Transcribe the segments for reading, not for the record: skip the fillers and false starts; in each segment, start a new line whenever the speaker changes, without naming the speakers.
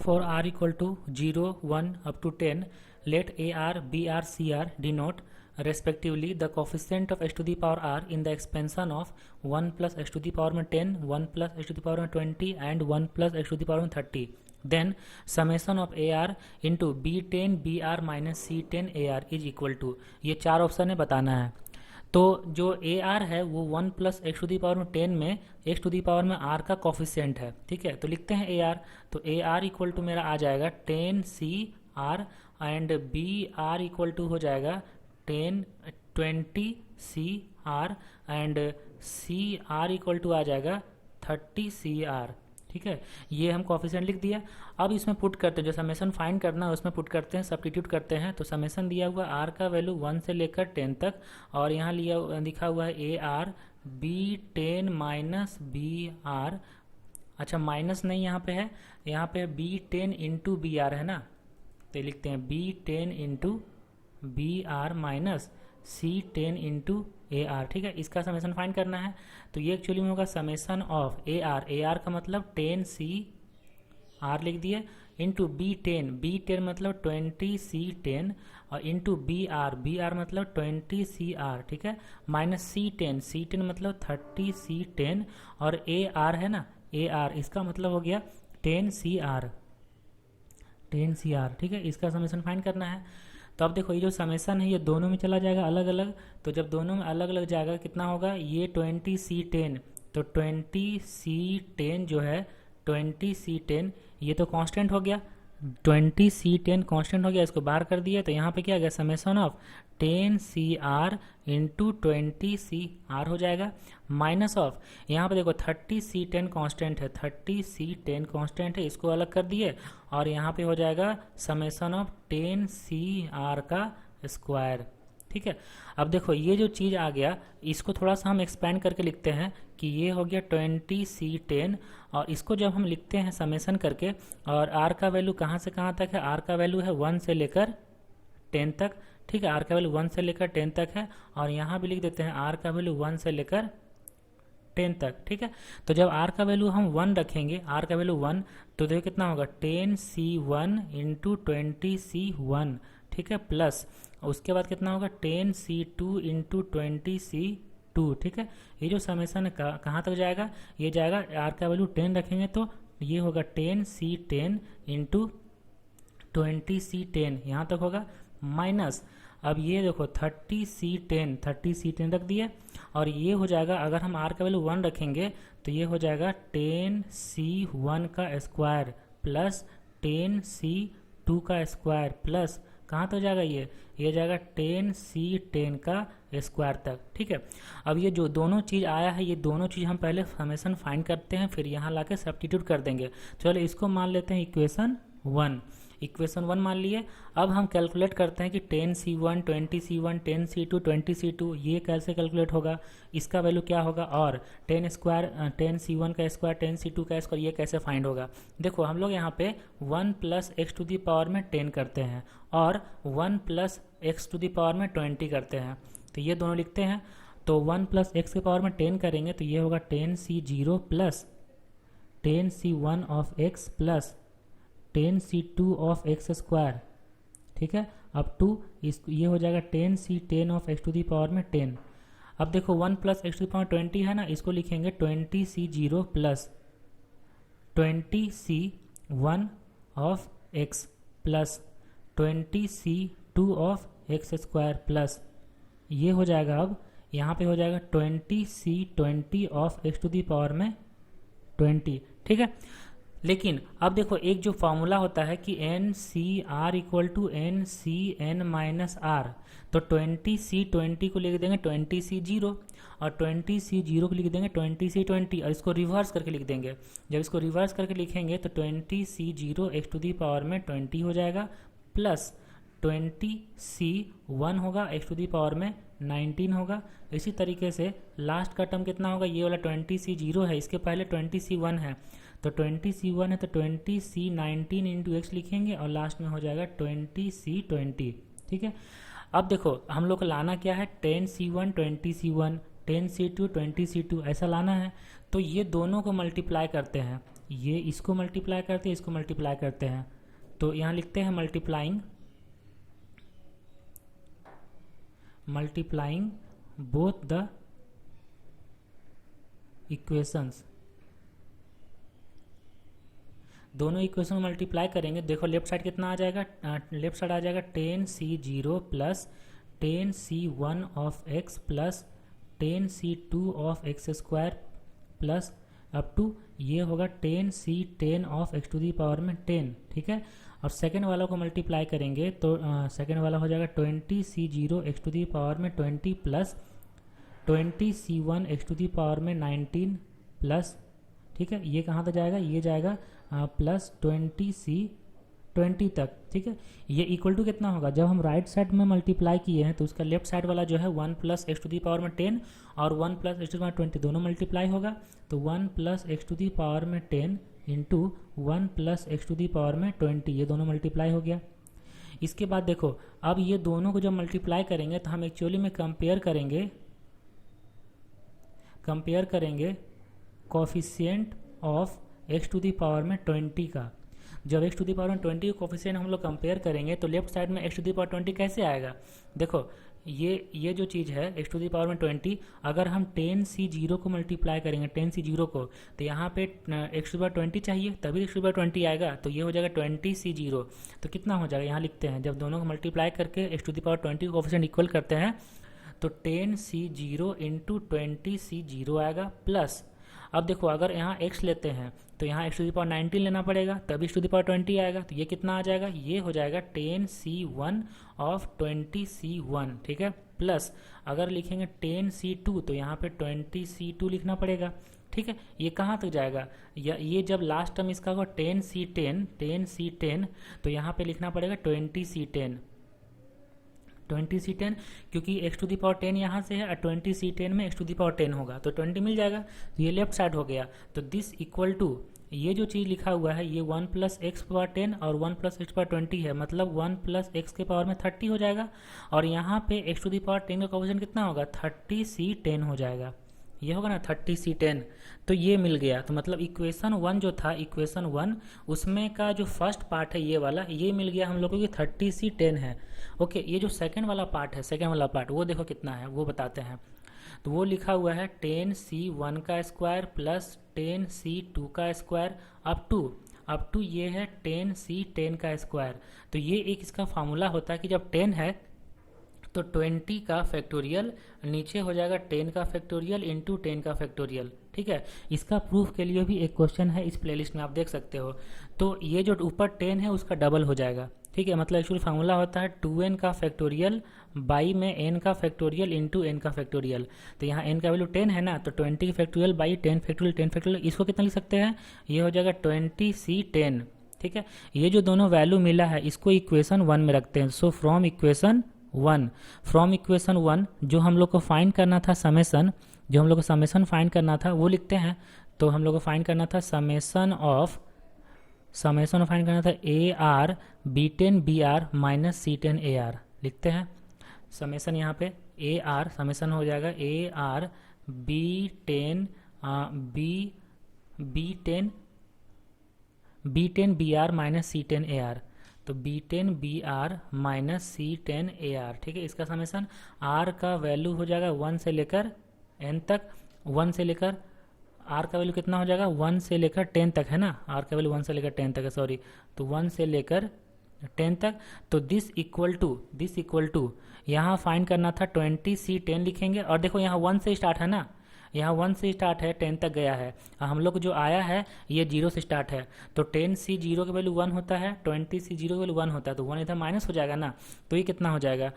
For r equal to 0, 1 up to 10, let AR, BR, CR denote respectively the coefficient of x to the power r in the expansion of 1 plus x to the power 10, 1 plus x to the power 20 and 1 plus x to the power 30. Then summation of AR into B10 BR minus C10 AR is equal to, ये चार option है बताना है। तो जो A R है वो 1 plus x to the power में 10 में एक्स टू दी पावर में आर का कॉफिशिएंट है। ठीक है, तो लिखते हैं ए आर। तो ए आर इक्वल टू मेरा आ जाएगा 10 सी R and B R equal to हो जाएगा 20 सी R and C are equal to आ जाएगा 30 सी आर। ठीक है, ये हम कॉफिशिएंट लिख दिया। अब इसमें पुट करते हैं, जो समेशन फाइंड करना है उसमें पुट करते हैं, सब्स्टिट्यूट करते हैं। तो समेशन दिया हुआ आर का वैल्यू 1 से लेकर 10 तक और यहाँ लिखा हुआ है a r b 10 minus b r. अच्छा, माइनस नहीं यहाँ पे है, यहाँ पे बी 10 इंटू बी आर है ना, तो लिखते हैं b 10 into b r minus c 10 into a r. ठीक है, इसका समेशन फाइंड करना है। तो ये एक्चुअली में होगा समेशन ऑफ ए आर का मतलब 10 सी आर लिख दिए इंटू बी 10 मतलब 20 सी 10 और इंटू बी आर मतलब 20 सी आर। ठीक है, माइनस सी 10 मतलब 30 सी 10 और ए आर है ना, ए आर इसका मतलब हो गया 10 सी आर। ठीक है, इसका समेशन फाइंड करना है। तो अब देखो ये जो समेशन है ये दोनों में चला जाएगा अलग अलग, तो जब दोनों में अलग अलग जाएगा कितना होगा, ये 20 सी 10 तो 20 सी 10 जो है 20 सी 10 ये तो कांस्टेंट हो गया, 20 सी 10 कांस्टेंट हो गया, इसको बाहर कर दिया। तो यहाँ पे क्या आ गया, summation of 10 C r into 20 C r हो जाएगा, माइनस ऑफ यहाँ पे देखो 30 सी 10 कांस्टेंट है, 30 सी 10 कांस्टेंट है, इसको अलग कर दिए और यहाँ पे हो जाएगा समेशन ऑफ 10 सी आर का स्क्वायर। ठीक है, अब देखो ये जो चीज़ आ गया इसको थोड़ा सा हम एक्सपेंड करके लिखते हैं कि ये हो गया 20 सी 10 और इसको जब हम लिखते हैं समेशन करके और आर का वैल्यू कहाँ से कहाँ तक है, आर का वैल्यू है 1 से लेकर 10 तक। ठीक है, आर का वैल्यू 1 से लेकर 10 तक है और यहाँ भी लिख देते हैं आर का वैल्यू 1 से लेकर 10 तक। ठीक है, तो जब आर का वैल्यू हम 1 रखेंगे, आर का वैल्यू 1 तो देखो कितना होगा 10 सी 1 इंटू 20 सी 1। ठीक है, प्लस उसके बाद कितना होगा 10 सी 2 इंटू 20 सी 2। ठीक है, ये जो समेशन है कहाँ तक जाएगा, ये जाएगा आर का वैल्यू 10 रखेंगे तो ये होगा 10 सी 10 इंटू 20 सी 10 यहाँ तक होगा, माइनस अब ये देखो 30 सी 10 रख दिए और ये हो जाएगा, अगर हम आर का वैल्यू 1 रखेंगे तो ये हो जाएगा 10 सी 1 का स्क्वायर प्लस 10 सी 2 का स्क्वायर प्लस कहाँ तक जाएगा, ये जाएगा 10 सी 10 का स्क्वायर तक। ठीक है, अब ये जो दोनों चीज़ आया है ये दोनों चीज़ हम पहले समेशन फाइंड करते हैं, फिर यहाँ लाके सब्स्टिट्यूट कर देंगे। चलो इसको मान लेते हैं इक्वेशन 1 मान लिए। अब हम कैलकुलेट करते हैं कि 10 सी 1 20 सी 1 10 सी 2 20 सी 2 ये कैसे कैलकुलेट होगा, इसका वैल्यू क्या होगा, और 10 सी 1 का स्क्वायर 10 सी 2 का स्क्वायर ये कैसे फाइंड होगा। देखो हम लोग यहाँ पे 1 plus x to the power में 10 करते हैं और 1 plus x to the power में 20 करते हैं, तो ये दोनों लिखते हैं। तो 1 प्लस एक्स के पावर में 10 करेंगे तो ये होगा 10 c 0 plus 10 c 1 of x plus 10 c 2 of x square. ठीक है, अब टू ये हो जाएगा 10 c 10 of x to the power में 10। अब देखो 1 plus x to the power 20 है ना, इसको लिखेंगे 20 c 0 plus 20 c 1 of x plus 20 c 2 of x square plus ये हो जाएगा, अब यहाँ पे हो जाएगा 20 c 20 of x to the power में 20। ठीक है, लेकिन अब देखो एक जो फॉर्मूला होता है कि n c are equal to n c n minus r, तो 20 सी 20 को लिख देंगे 20 सी 0 और 20 सी 0 को लिख देंगे 20 सी 20 और इसको रिवर्स करके लिख देंगे। जब इसको रिवर्स करके लिखेंगे तो 20 c 0 x to the power में 20 हो जाएगा प्लस 20 सी 1 होगा एक्स टू दी पावर में 19 होगा। इसी तरीके से लास्ट का टर्म कितना होगा, ये वाला 20 सी 0 है, इसके पहले 20 सी 1 है तो 20 सी 1 है तो 20 सी 19 इंटू एक्स लिखेंगे और लास्ट में हो जाएगा 20 सी 20। ठीक है, अब देखो हम लोग को लाना क्या है 10 सी 1 20 सी 1 10 सी 2 20 सी 2 ऐसा लाना है। तो ये दोनों को मल्टीप्लाई करते हैं, ये इसको मल्टीप्लाई करते हैं, इसको मल्टीप्लाई करते हैं, तो यहाँ लिखते हैं मल्टीप्लाइंग बोथ द इक्वेशंस। दोनों इक्वेशन मल्टीप्लाई करेंगे, देखो लेफ्ट साइड कितना आ जाएगा, लेफ्ट साइड आ जाएगा 10c0 plus 10c1 of x plus 10c2 of x square plus up to ये होगा 10c10 of x to the power में 10, ठीक है। और सेकेंड वाला को मल्टीप्लाई करेंगे तो सेकेंड वाला हो जाएगा 20c0 x to the power में 20 plus 20c1 x to the power में 19 प्लस, ठीक है, ये कहाँ तक जाएगा, ये जाएगा प्लस 20c20 तक, ठीक है। ये इक्वल टू कितना होगा, जब हम राइट साइड में मल्टीप्लाई किए हैं तो उसका लेफ्ट साइड वाला जो है 1 plus x to the power में 10 और 1 plus x to the power 20 दोनों मल्टीप्लाई होगा, तो 1 plus x to the power में 10 into 1 plus x to the power में 20, ये दोनों मल्टीप्लाई हो गया। इसके बाद देखो अब ये दोनों को जब मल्टीप्लाई करेंगे तो हम एक्चुअली में कंपेयर करेंगे coefficient of x to the power में 20 का। जब एक्स टू दी पावर में 20 का कोफिशिएंट हम लोग कंपेयर करेंगे तो लेफ्ट साइड में एक्स टू दी पावर 20 कैसे आएगा, देखो ये जो चीज़ है एक्स टू दी पावर में 20, अगर हम 10c0 को मल्टीप्लाई करेंगे 10c0 को, तो यहाँ पे एक्स टू दी पावर 20 चाहिए तभी एक्स टू दी पावर 20 आएगा, तो ये हो जाएगा 20c0। तो कितना हो जाएगा, यहाँ लिखते हैं, जब दोनों को मल्टीप्लाई करके x to the power 20 coefficient equal करते हैं तो 10c0 इंटू 20c0 आएगा प्लस, अब देखो अगर यहाँ x लेते हैं तो यहाँ x टू दी पावर 19 लेना पड़ेगा तभी x टू दी पावर 20 आएगा, तो ये कितना आ जाएगा, ये हो जाएगा 10c1 ऑफ 20c1, ठीक है, प्लस अगर लिखेंगे 10c2 तो यहाँ पे 20c2 लिखना पड़ेगा, ठीक है। ये कहाँ तक जाएगा, या ये जब लास्ट टर्म इसका होगा 10c10 तो यहाँ पे लिखना पड़ेगा 20c10, क्योंकि x टू दी पावर 10 यहाँ से है और 20c10 में x टू दी पावर 10 होगा तो 20 मिल जाएगा, तो ये लेफ्ट साइड हो गया। तो दिस इक्वल टू ये जो चीज़ लिखा हुआ है ये 1 प्लस एक्स पावर 10 और 1 प्लस एक्स पावर 20 है, मतलब 1 प्लस एक्स के पावर में 30 हो जाएगा, और यहाँ पे x टू दी पावर 10 का कोफिशिएंट कितना होगा, 30c10 हो जाएगा, ये होगा ना 30c10। तो ये मिल गया, तो मतलब इक्वेशन 1 जो था, इक्वेशन 1 उसमें का जो फर्स्ट पार्ट है ये वाला, ये मिल गया हम लोगों को कि 30c10 है। ओके, ये जो सेकंड वाला पार्ट है, सेकंड वाला पार्ट वो देखो कितना है वो बताते हैं। तो वो लिखा हुआ है 10c1 का स्क्वायर प्लस 10c2 का स्क्वायर अप टू ये है 10c10 का स्क्वायर। तो ये एक इसका फार्मूला होता है कि जब 10 है तो 20 का फैक्टोरियल नीचे हो जाएगा 10 का फैक्टोरियल इंटू 10 का फैक्टोरियल, ठीक है। इसका प्रूफ के लिए भी एक क्वेश्चन है इस प्लेलिस्ट में, आप देख सकते हो। तो ये जो ऊपर 10 है उसका डबल हो जाएगा, ठीक है, मतलब एक्चुअली फार्मूला होता है 2n का फैक्टोरियल बाई में n का फैक्टोरियल इंटू n का फैक्टोरियल। तो यहाँ n का वैल्यू 10 है ना, तो 20 फैक्टोरियल बाई 10 फैक्टोरियल, इसको कितना लिख सकते हैं, ये हो जाएगा 20c10, ठीक है। ये जो दोनों वैल्यू मिला है इसको इक्वेशन 1 में रखते हैं। सो फ्रॉम इक्वेशन 1 जो हम लोग को फाइंड करना था समेसन, जो हम लोग को समेसन फाइंड करना था वो लिखते हैं। तो हम लोग को फाइंड करना था समेसन फाइंड करना था AR B10 BR minus C10 AR, लिखते हैं समेसन। यहाँ पे AR समेसन हो जाएगा AR B10 BR minus C10 AR, तो B10 BR minus C10 AR, ठीक है। इसका समेसन R का वैल्यू हो जाएगा 1 से लेकर n तक, 1 से लेकर R का वैल्यू कितना हो जाएगा 1 से लेकर 10 तक है ना, R का वैल्यू 1 से लेकर 10 तक है, सॉरी, तो 1 से लेकर 10 तक। तो दिस इक्वल टू यहाँ फाइंड करना था 20c10 लिखेंगे, और देखो यहाँ 1 से स्टार्ट है ना, यहाँ 1 से स्टार्ट है 10 तक गया है, हम लोग जो आया है ये 0 से स्टार्ट है, तो 10c0 का वैल्यू 1 होता है, 20c0 का वैल्यू 1 होता है, तो 1 इधर माइनस हो जाएगा ना, तो ये कितना हो जाएगा,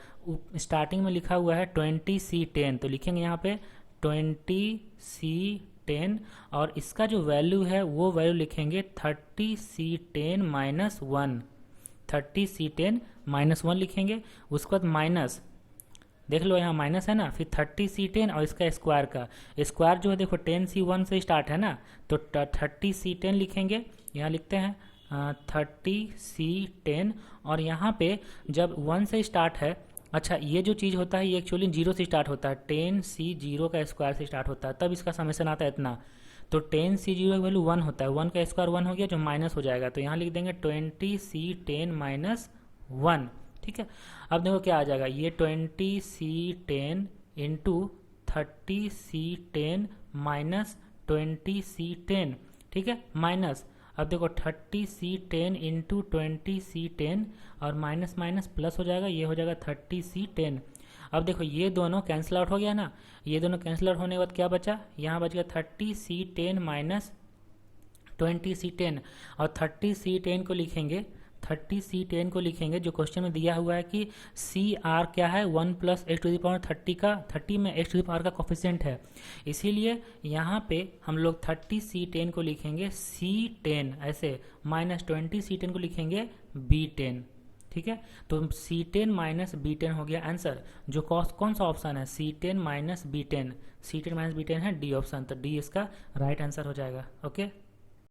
स्टार्टिंग में लिखा हुआ है 20c10, तो लिखेंगे यहाँ पे 20c10 और इसका जो वैल्यू है वो वैल्यू लिखेंगे 30c10 माइनस 1, 30c10 माइनस 1 लिखेंगे। उसके बाद माइनस, देख लो यहाँ माइनस है ना, फिर 30c10 और इसका स्क्वायर जो है देखो 10c1 से स्टार्ट है ना, तो 30c10 लिखेंगे, यहाँ लिखते हैं 30c10, और यहाँ पे जब 1 से स्टार्ट है, अच्छा ये जो चीज़ होता है ये एक्चुअली 0 से स्टार्ट होता है, 10c0 का स्क्वायर से स्टार्ट होता है, तब इसका समेसन आता है इतना, तो 10c0 की वैल्यू 1 होता है, 1 का स्क्वायर 1 हो गया जो माइनस हो जाएगा, तो यहाँ लिख देंगे 20c10 माइनस 1। ठीक है, अब देखो क्या आ जाएगा, ये 20c10 into 30c10 minus 20c10, ठीक है, माइनस, अब देखो 30c10 इंटू 20c10 और माइनस माइनस प्लस हो जाएगा, ये हो जाएगा 30c10। अब देखो ये दोनों कैंसिल आउट हो गया ना, ये दोनों कैंसिल आउट होने के बाद क्या बचा, यहाँ बच गया 30c10 माइनस 20c10, और 30c10 को लिखेंगे, 30c10 को लिखेंगे जो क्वेश्चन में दिया हुआ है कि सी आर क्या है, 1 plus x to the power 30 का, 30 में एक्स टू द पावर का कोफिशिएंट है, इसीलिए यहाँ पे हम लोग 30c10 को लिखेंगे c10 ऐसे, माइनस 20c10 को लिखेंगे b10। ठीक है, तो c10 माइनस b10 हो गया आंसर, जो कौन सा ऑप्शन है, c10 minus b10, c10 minus b10 है डी ऑप्शन, तो डी इसका राइट आंसर हो जाएगा। ओके।